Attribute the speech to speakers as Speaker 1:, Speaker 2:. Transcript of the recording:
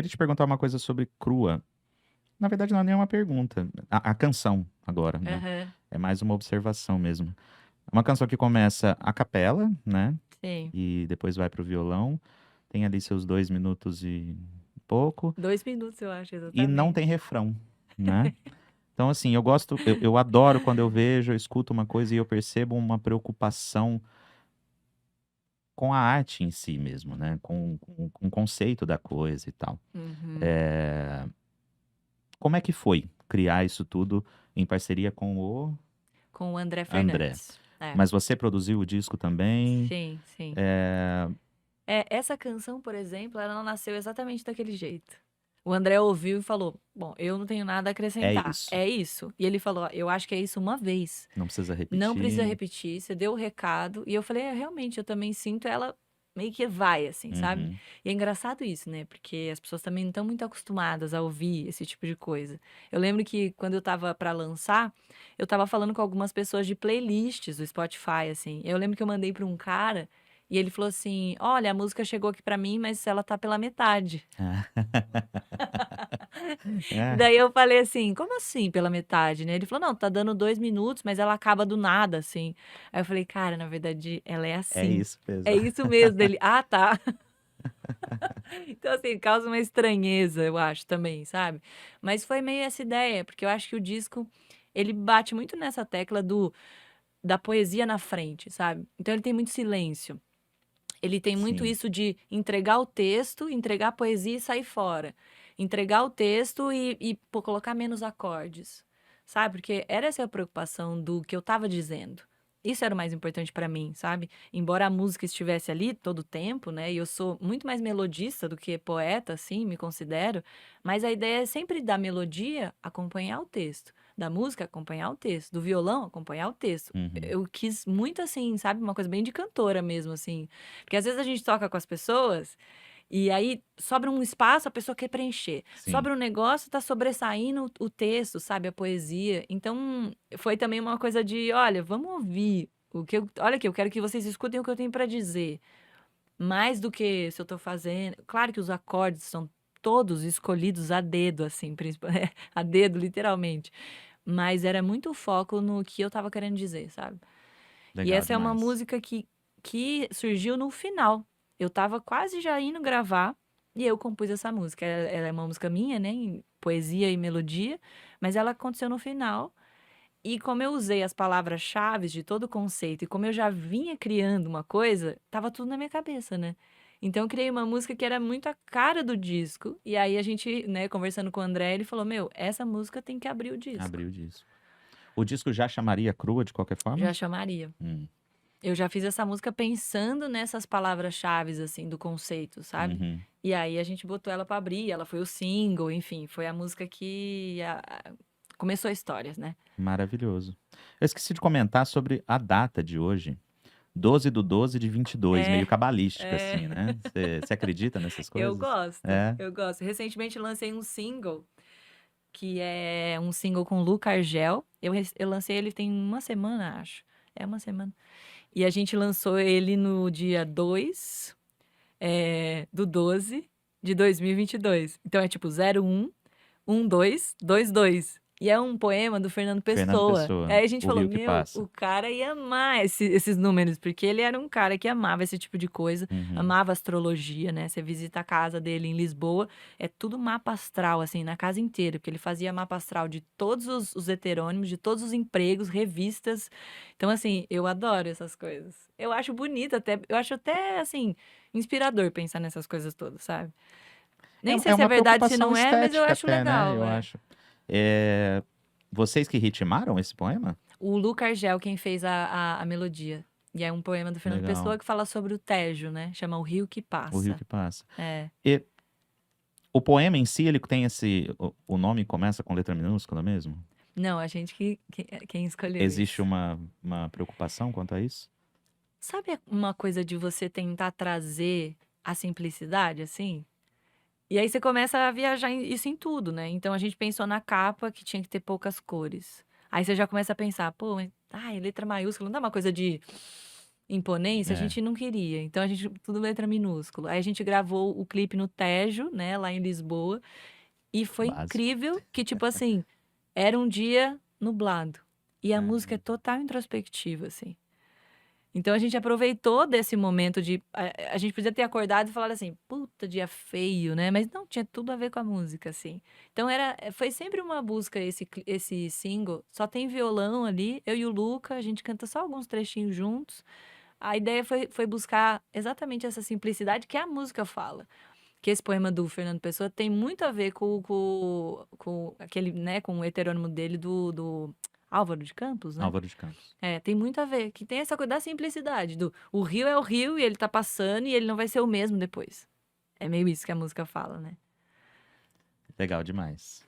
Speaker 1: queria te perguntar uma coisa sobre Crua. Na verdade, não é nem uma pergunta. A canção, agora, né?
Speaker 2: Aham,
Speaker 1: É mais uma observação mesmo. É uma canção que começa a capela, né?
Speaker 2: sim.
Speaker 1: E depois vai pro violão. Tem ali seus 2 minutos e pouco.
Speaker 2: 2 minutos, eu acho,
Speaker 1: E não tem
Speaker 2: exatamente.
Speaker 1: refrão, né? Então, assim, eu gosto, eu adoro quando eu vejo, eu escuto uma coisa e eu percebo uma preocupação com a arte em si mesmo, né? Com o conceito da coisa e tal.
Speaker 2: Uhum.
Speaker 1: É, como é que foi criar isso tudo em parceria com o
Speaker 2: Com o André
Speaker 1: André?
Speaker 2: Fernandes. É,
Speaker 1: Mas você produziu o disco também?
Speaker 2: sim, sim.
Speaker 1: É,
Speaker 2: Essa canção, por exemplo, ela não nasceu exatamente daquele jeito. O André ouviu e falou: Bom, eu não tenho nada a
Speaker 1: é
Speaker 2: acrescentar.
Speaker 1: isso.
Speaker 2: É isso. E ele falou: Eu acho que é isso uma vez.
Speaker 1: Não precisa
Speaker 2: Não precisa
Speaker 1: repetir.
Speaker 2: repetir. Você deu o recado. E eu falei: Realmente, eu também sinto ela meio que vai, assim, sabe?
Speaker 1: Uhum.
Speaker 2: E é engraçado isso, né? Porque as pessoas também não estão muito acostumadas a ouvir esse tipo de coisa. Eu lembro que quando eu tava pra lançar, eu tava falando com algumas pessoas de playlists do Spotify, assim. Eu lembro que eu mandei pra um cara. E ele falou assim: Olha, a música chegou aqui pra mim, mas ela tá pela metade.
Speaker 1: É,
Speaker 2: Daí eu falei assim: Como assim pela metade, né? Ele falou: Não, tá dando 2 minutos, mas ela acaba do nada, assim. Aí eu falei: Cara, na verdade, ela é
Speaker 1: é
Speaker 2: assim.
Speaker 1: isso mesmo.
Speaker 2: É isso mesmo dele. Ah, tá. Então, assim, causa uma estranheza, eu acho também, sabe? Mas foi meio essa ideia, porque eu acho que o disco, ele bate muito nessa tecla da poesia na frente, sabe? Então ele tem muito silêncio. Ele tem muito
Speaker 1: Sim.
Speaker 2: isso de entregar o texto, entregar a poesia e sair fora. Entregar o texto e pô, colocar menos acordes, sabe? Porque era essa a preocupação do que eu estava dizendo. Isso era o mais importante para mim, sabe? Embora a música estivesse ali todo o tempo, né? E eu sou muito mais melodista do que poeta, assim, me considero. Mas a ideia é sempre da melodia acompanhar o texto, da música acompanhar o texto, do violão acompanhar o texto.
Speaker 1: Uhum.
Speaker 2: Eu quis muito assim, sabe? Uma coisa bem de cantora mesmo, assim. Porque às vezes a gente toca com as pessoas e aí sobra um espaço, a pessoa quer preencher.
Speaker 1: Sim.
Speaker 2: Sobra um negócio, tá sobressaindo o texto, sabe, a poesia. Então, foi também uma coisa de, olha, vamos ouvir o que eu, olha aqui, eu quero que vocês escutem o que eu tenho para dizer, mais do que se eu tô fazendo. Claro que os acordes são todos escolhidos a dedo, assim, a dedo, literalmente. Mas era muito foco no que eu tava querendo dizer, sabe? E
Speaker 1: Legal
Speaker 2: essa é uma
Speaker 1: demais.
Speaker 2: música que surgiu no final. Eu estava quase já indo gravar e eu compus essa música. Ela é uma música minha, né, em poesia e melodia, mas ela aconteceu no final. E como eu usei as palavras-chaves de todo o conceito e como eu já vinha criando uma coisa, tava tudo na minha cabeça, né? Então eu criei uma música que era muito a cara do disco. E aí a gente, né, conversando com o André, ele falou: Meu, essa música tem que abrir o disco.
Speaker 1: Abriu o disco. O disco já chamaria Crua de qualquer forma?
Speaker 2: Já chamaria.
Speaker 1: Hum.
Speaker 2: Eu já fiz essa música pensando nessas palavras-chaves, assim, do conceito, sabe?
Speaker 1: Uhum.
Speaker 2: E aí a gente botou ela pra abrir, ela foi o single, enfim, foi a música que começou a história, né?
Speaker 1: Maravilhoso. Eu esqueci de comentar sobre a data de hoje. 12/12/22, meio
Speaker 2: É,
Speaker 1: cabalística,
Speaker 2: é,
Speaker 1: assim, né? Você acredita nessas
Speaker 2: eu
Speaker 1: coisas?
Speaker 2: gosto,
Speaker 1: É.
Speaker 2: eu gosto. Recentemente lancei um single, que é um single com Luca Argel. Eu lancei ele tem uma semana, acho. É uma semana. E a gente lançou ele no dia 2 do 12 de 2022. Então é tipo 01/12/22. E é um poema do Fernando
Speaker 1: Fernando
Speaker 2: Pessoa.
Speaker 1: Pessoa,
Speaker 2: Aí a gente
Speaker 1: O
Speaker 2: falou:
Speaker 1: Rio que
Speaker 2: Meu,
Speaker 1: Passa.
Speaker 2: o cara ia amar esses números, porque ele era um cara que amava esse tipo de coisa,
Speaker 1: Uhum.
Speaker 2: amava astrologia, né? Você visita a casa dele em Lisboa, é tudo mapa astral, assim, na casa inteira, porque ele fazia mapa astral de todos os heterônimos, de todos os empregos, revistas. Então, assim, eu adoro essas coisas. Eu acho bonito até, eu acho até, assim, inspirador pensar nessas coisas todas, sabe? Nem sei
Speaker 1: É
Speaker 2: se é
Speaker 1: uma
Speaker 2: verdade, se
Speaker 1: preocupação
Speaker 2: não é, mas eu
Speaker 1: estética
Speaker 2: acho
Speaker 1: até, né?
Speaker 2: legal,
Speaker 1: Eu
Speaker 2: é.
Speaker 1: acho. É, vocês que ritmaram esse poema?
Speaker 2: O Luca Argel quem fez a melodia. E é um poema do Fernando
Speaker 1: Legal.
Speaker 2: Pessoa que fala sobre o Tejo, né? Chama O Rio que
Speaker 1: O Rio
Speaker 2: Passa.
Speaker 1: que Passa.
Speaker 2: É.
Speaker 1: E o poema em si, ele tem esse. O nome começa com letra minúscula mesmo?
Speaker 2: Não, a gente quem escolheu
Speaker 1: Existe
Speaker 2: isso.
Speaker 1: uma preocupação quanto a isso?
Speaker 2: Sabe uma coisa de você tentar trazer a simplicidade, assim? E aí você começa a viajar isso em tudo, né? Então a gente pensou na capa que tinha que ter poucas cores. Aí você já começa a pensar, pô, mas, ai, letra maiúscula, não dá uma coisa de imponência, a
Speaker 1: É,
Speaker 2: gente não queria. Então a gente, tudo letra minúscula. Aí a gente gravou o clipe no Tejo, né, lá em Lisboa, e foi
Speaker 1: básico.
Speaker 2: incrível que, tipo assim, era um dia nublado. E a música é
Speaker 1: É,
Speaker 2: total introspectiva, assim. Então a gente aproveitou desse momento de. A gente podia ter acordado e falado assim, puta, dia feio, né? Mas não, tinha tudo a ver com a música, assim. Então foi sempre uma busca esse single. Só tem violão ali, eu e o Luca, a gente canta só alguns trechinhos juntos. A ideia foi buscar exatamente essa simplicidade que a música fala. Que esse poema do Fernando Pessoa tem muito a ver com aquele, né, com o heterônimo dele do Álvaro de Campos, né?
Speaker 1: Álvaro de Campos.
Speaker 2: É, tem muito a ver, que tem essa coisa da simplicidade, do o rio é o rio e ele tá passando e ele não vai ser o mesmo depois. É meio isso que a música fala, né?
Speaker 1: Legal demais.